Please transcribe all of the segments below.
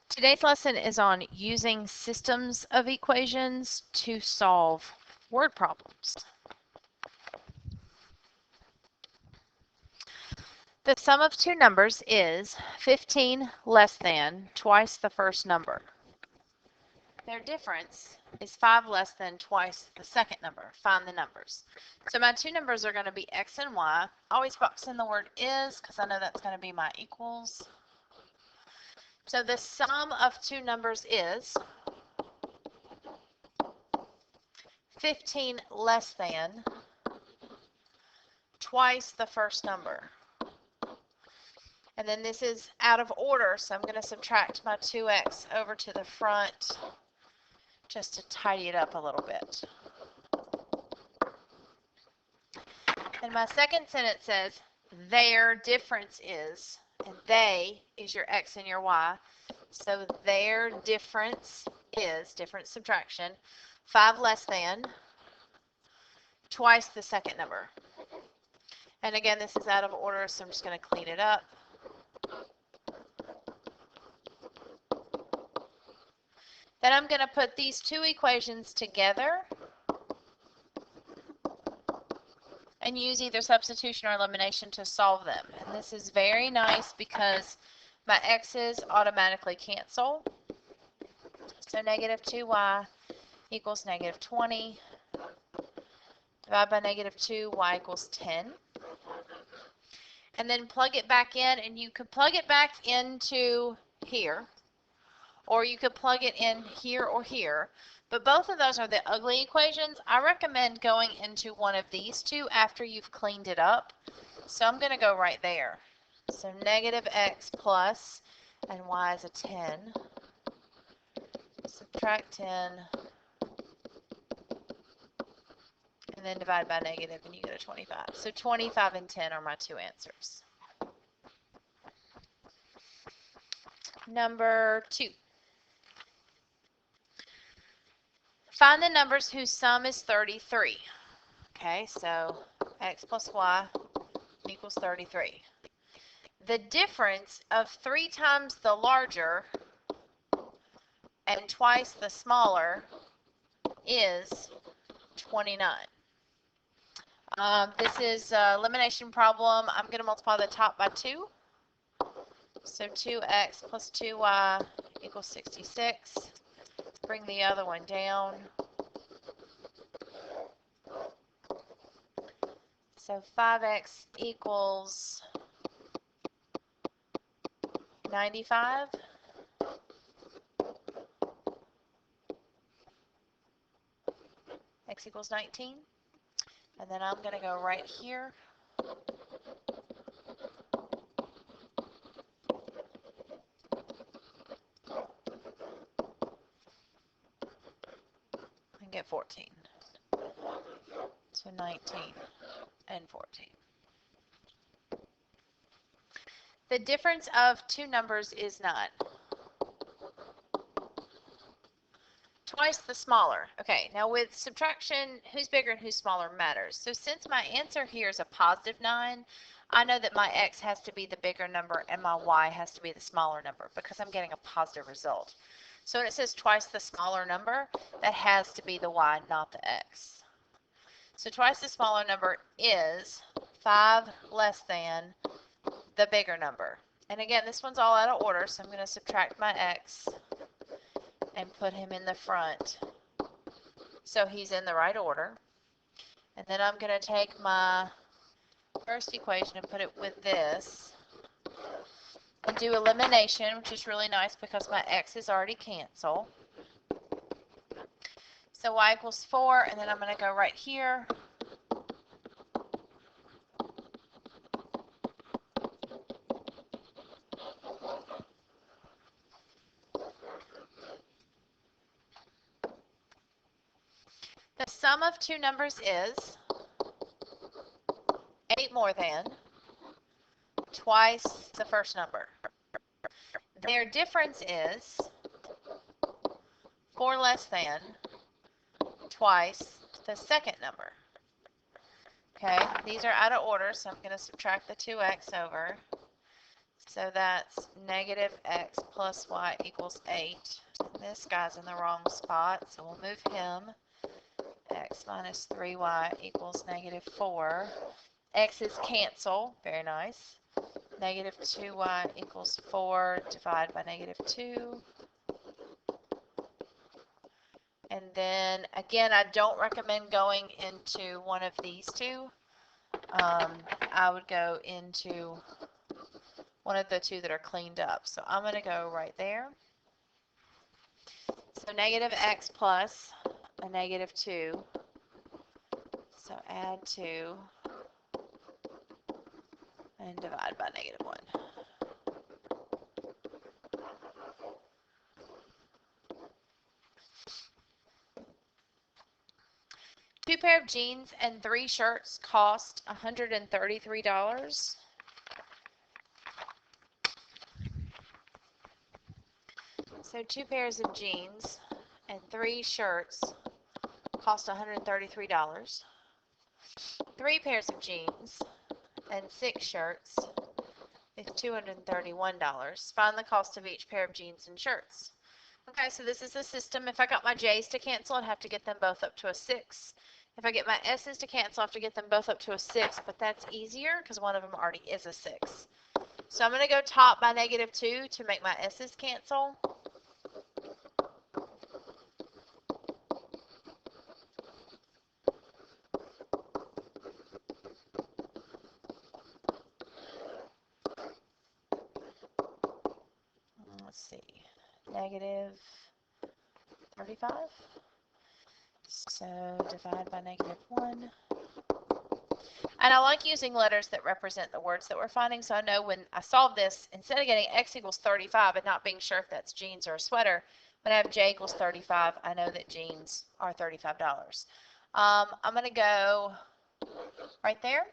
Today's lesson is on using systems of equations to solve word problems. The sum of two numbers is 15 less than twice the first number. Their difference is 5 less than twice the second number. Find the numbers. So my two numbers are going to be x and y. Always box in the word is because I know that's going to be my equals. So the sum of two numbers is 15 less than twice the first number. And then this is out of order, so I'm going to subtract my 2x over to the front just to tidy it up a little bit. And my second sentence says, their difference is, and they is your x and your y. So their difference is, difference subtraction, 5 less than twice the second number. And again, this is out of order, so I'm just going to clean it up. Then I'm going to put these two equations together and use either substitution or elimination to solve them. And this is very nice because my x's automatically cancel. So negative 2y equals negative 20. Divide by negative 2, y equals 10. And then plug it back in, and you could plug it back into here, or you could plug it in here or here. But both of those are the ugly equations. I recommend going into one of these two after you've cleaned it up. So I'm going to go right there. So negative x plus, and y is a 10. Subtract 10. And then divide by negative, and you get a 25. So 25 and 10 are my two answers. Number 2. Find the numbers whose sum is 33. Okay, so x plus y equals 33. The difference of 3 times the larger and twice the smaller is 29. This is an elimination problem. I'm going to multiply the top by 2. So 2x plus 2y equals 66. Bring the other one down. So 5x equals 95. X equals 19. And then I'm going to go right here. And get 14. So 19 and 14. The difference of two numbers is 9. Twice the smaller. Okay, now with subtraction, who's bigger and who's smaller matters. So since my answer here is a positive 9, I know that my x has to be the bigger number and my y has to be the smaller number because I'm getting a positive result. So when it says twice the smaller number, that has to be the y, not the x. So twice the smaller number is 5 less than the bigger number. And again, this one's all out of order, so I'm going to subtract my x and put him in the front so he's in the right order. And then I'm going to take my first equation and put it with this and do elimination, which is really nice because my x's already cancel. So y equals 4, and then I'm going to go right here. The sum of two numbers is 8 more than twice the first number. Their difference is 4 less than twice the second number. Okay, these are out of order, so I'm going to subtract the 2x over. So that's negative x plus y equals 8. This guy's in the wrong spot, so we'll move him. X minus 3y equals negative 4. X's cancel. Very nice. Negative 2y equals 4. Divide by negative 2. And then, again, I don't recommend going into one of these two. I would go into one of the two that are cleaned up. So I'm going to go right there. So negative x plus a negative 2. So add 2 and divide by negative 1. Two pair of jeans and 3 shirts cost $133. So 2 pairs of jeans and 3 shirts cost $133. 3 pairs of jeans and 6 shirts is $231. Find the cost of each pair of jeans and shirts. Okay, so this is the system. If I got my J's to cancel, I'd have to get them both up to a 6. If I get my S's to cancel, I have to get them both up to a 6, but that's easier because one of them already is a 6. So I'm going to go top by negative 2 to make my S's cancel. Let's see, negative 35. So divide by negative 1. And I like using letters that represent the words that we're finding, so I know when I solve this, instead of getting x equals 35 and not being sure if that's jeans or a sweater, when I have j equals 35, I know that jeans are $35. I'm going to go right there.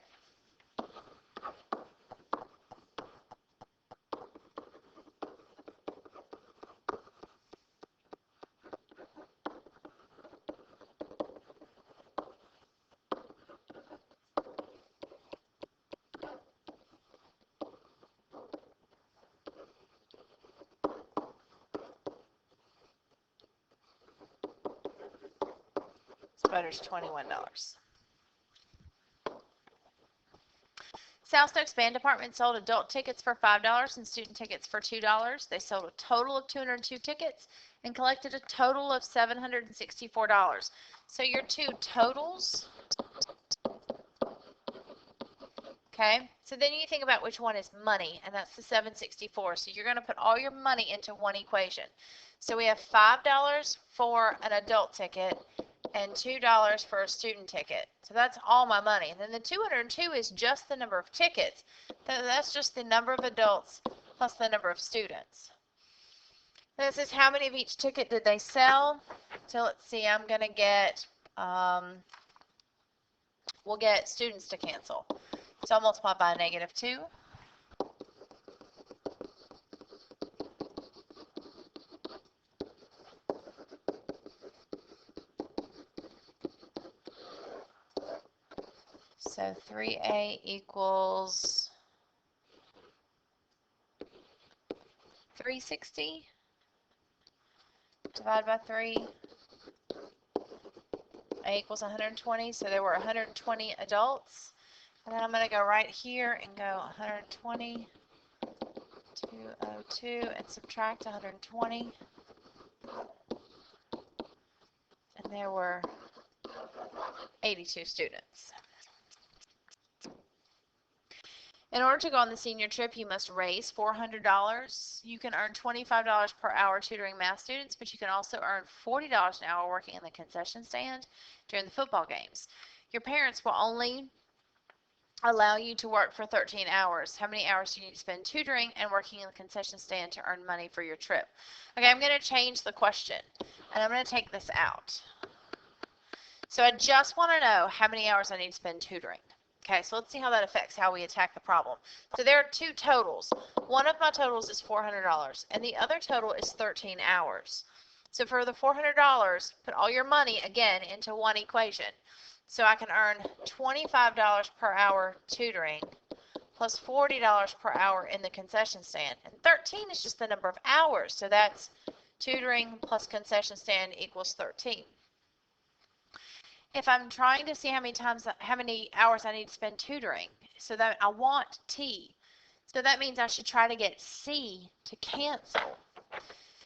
Sweater's $21. South Stokes Band Department sold adult tickets for $5 and student tickets for $2. They sold a total of 202 tickets and collected a total of $764. So your two totals, okay, so then you think about which one is money, and that's the 764. So you're going to put all your money into one equation. So we have $5 for an adult ticket and $2 for a student ticket. So that's all my money. And then the 202 is just the number of tickets. That's just the number of adults plus the number of students. This is how many of each ticket did they sell. So let's see, I'm going to get, we'll get students to cancel. So I'll multiply by a negative 2. So 3a equals 360. Divide by 3. A equals 120. So there were 120 adults. And then I'm going to go right here and go 120, 202, and subtract 120. And there were 82 students. In order to go on the senior trip, you must raise $400. You can earn $25 per hour tutoring math students, but you can also earn $40 an hour working in the concession stand during the football games. Your parents will only allow you to work for 13 hours. How many hours do you need to spend tutoring and working in the concession stand to earn money for your trip? Okay, I'm going to change the question, and I'm going to take this out. So I just want to know how many hours I need to spend tutoring. Okay, so let's see how that affects how we attack the problem. So there are two totals. One of my totals is $400, and the other total is 13 hours. So for the $400, put all your money, again, into one equation. So I can earn $25 per hour tutoring plus $40 per hour in the concession stand. And 13 is just the number of hours. So that's tutoring plus concession stand equals 13. If I'm trying to see how many hours I need to spend tutoring, so that I want T. So that means I should try to get C to cancel.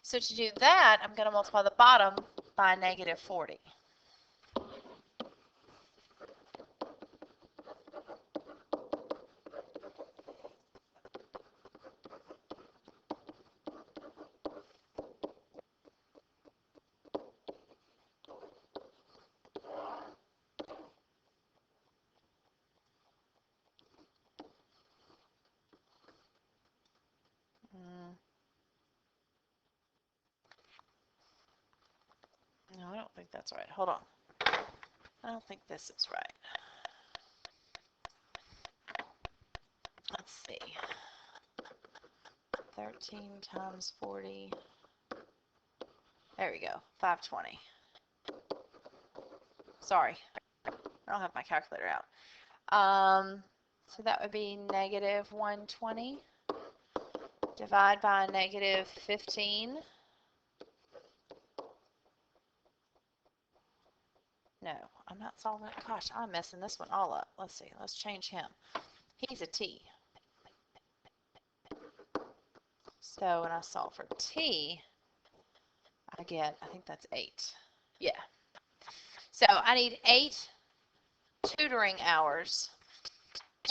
So to do that, I'm going to multiply the bottom by negative 40. No, I don't think that's right. Hold on. I don't think this is right. Let's see. 13 times 40. There we go. 520. Sorry. I don't have my calculator out. So that would be negative 120. Divide by negative 15. No, I'm not solving it. Gosh, I'm messing this one all up. Let's see. Let's change him. He's a T. So when I solve for T, I think that's 8. Yeah. So I need 8 tutoring hours.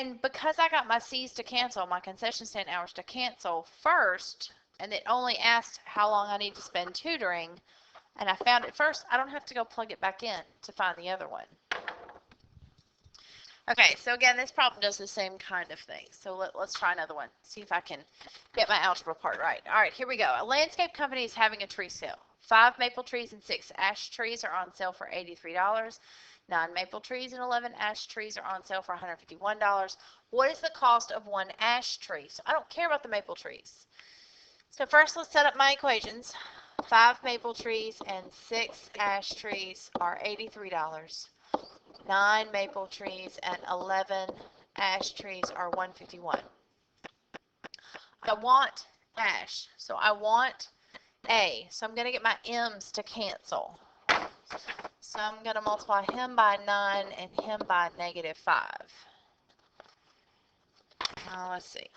And because I got my C's to cancel, my concession stand hours to cancel first, and it only asked how long I need to spend tutoring, and I found it first, I don't have to go plug it back in to find the other one. Okay, so again, this problem does the same kind of thing. So let's try another one, see if I can get my algebra part right. All right, here we go. A landscape company is having a tree sale. 5 maple trees and 6 ash trees are on sale for $83. 9 maple trees and 11 ash trees are on sale for $151. What is the cost of 1 ash tree? So I don't care about the maple trees. So first let's set up my equations. 5 maple trees and 6 ash trees are $83. 9 maple trees and 11 ash trees are $151. I want ash, so I want A. So I'm going to get my M's to cancel. So I'm going to multiply him by 9 and him by negative 5. Let's see.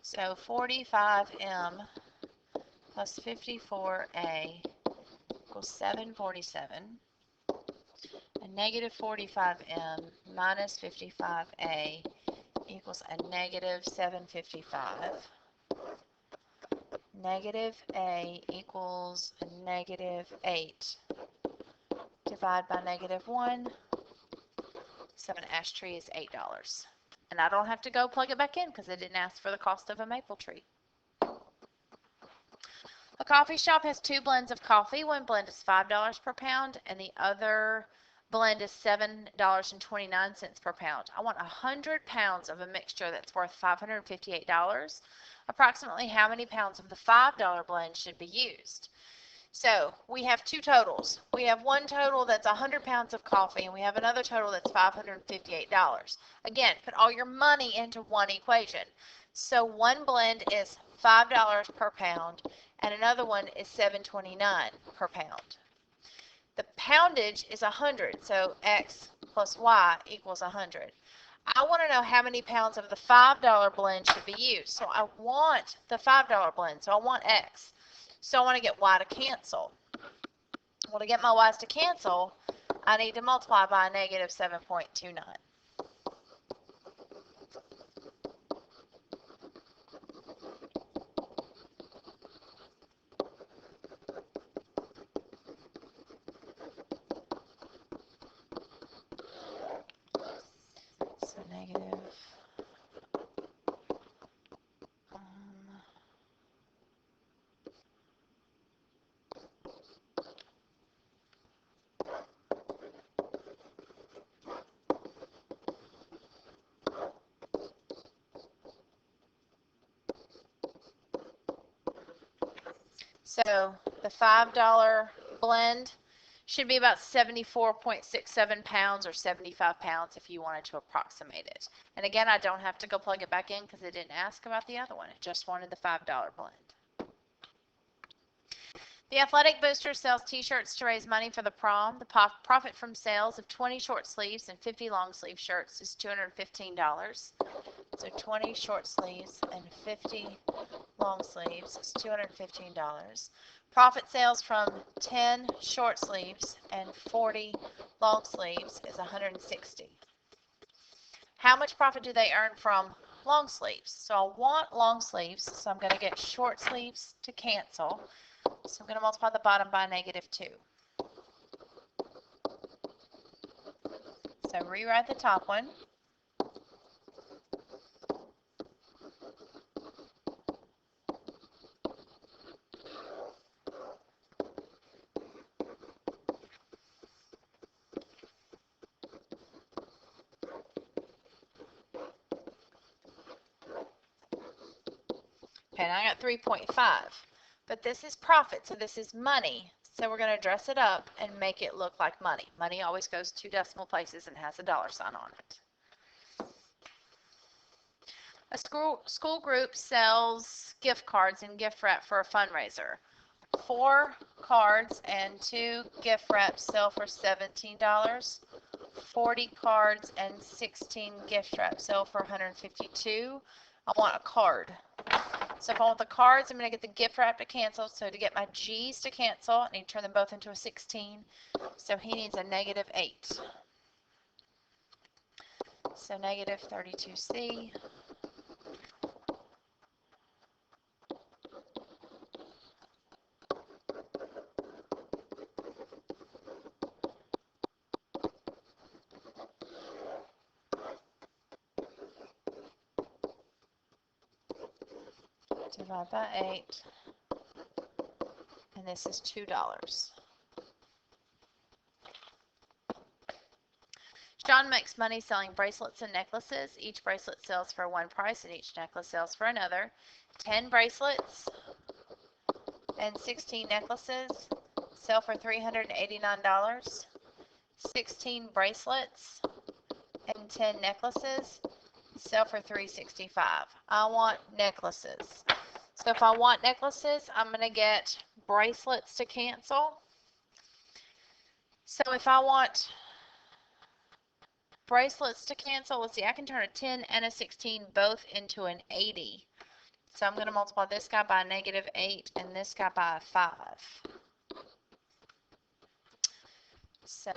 So 45M plus 54A equals 747. And negative 45M minus 55A equals a negative 755. Negative A equals a negative 8. Divide by negative 1. So an ash tree is $8. And I don't have to go plug it back in because it didn't ask for the cost of a maple tree. A coffee shop has 2 blends of coffee. One blend is $5 per pound and the other blend is $7.29 per pound. I want 100 pounds of a mixture that's worth $558. Approximately how many pounds of the $5 blend should be used? So we have 2 totals. We have one total that's 100 pounds of coffee and we have another total that's $558. Again, put all your money into one equation. So one blend is $5 per pound and another one is $7.29 per pound. The poundage is 100, so X plus Y equals 100. I want to know how many pounds of the $5 blend should be used. So I want the $5 blend, so I want X. So I want to get Y to cancel. Well, to get my Y's to cancel, I need to multiply by a negative 7.29. So negative So the $5 blend Should be about 74.67 pounds or 75 pounds if you wanted to approximate it. And again, I don't have to go plug it back in because it didn't ask about the other one. It just wanted the $5 blend. The Athletic Booster sells t-shirts to raise money for the prom. The profit from sales of 20 short sleeves and 50 long sleeve shirts is $215. So 20 short sleeves and 50 long sleeves is $215. Profit sales from 10 short sleeves and 40 long sleeves is $160. How much profit do they earn from long sleeves? So I want long sleeves, so I'm going to get short sleeves to cancel. So I'm going to multiply the bottom by -2. So rewrite the top one. Okay, now I got 3.5. But this is profit, so this is money. So we're going to dress it up and make it look like money. Money always goes 2 decimal places and has a dollar sign on it. A school group sells gift cards and gift wrap for a fundraiser. 4 cards and 2 gift wraps sell for $17. 40 cards and 16 gift wraps sell for $152. I want a card. So if I want the cards, I'm going to get the gift wrap to cancel. So to get my G's to cancel, I need to turn them both into a 16. So he needs a -8. So -32C. Divide by 8. And this is $2. John makes money selling bracelets and necklaces. Each bracelet sells for one price and each necklace sells for another. 10 bracelets and 16 necklaces sell for $389. 16 bracelets and 10 necklaces sell for $365. I want necklaces. So if I want necklaces, I'm going to get bracelets to cancel. So if I want bracelets to cancel, let's see, I can turn a 10 and a 16 both into an 80. So I'm going to multiply this guy by a -8 and this guy by a 5. So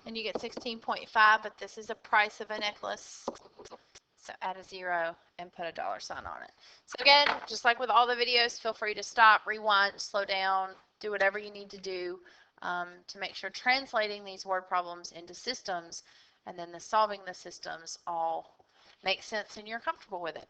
and you get 16.5, but this is the price of a necklace. So add a 0 and put a dollar sign on it. So again, just like with all the videos, feel free to stop, rewind, slow down, do whatever you need to do to make sure translating these word problems into systems and then solving the systems all make sense and you're comfortable with it.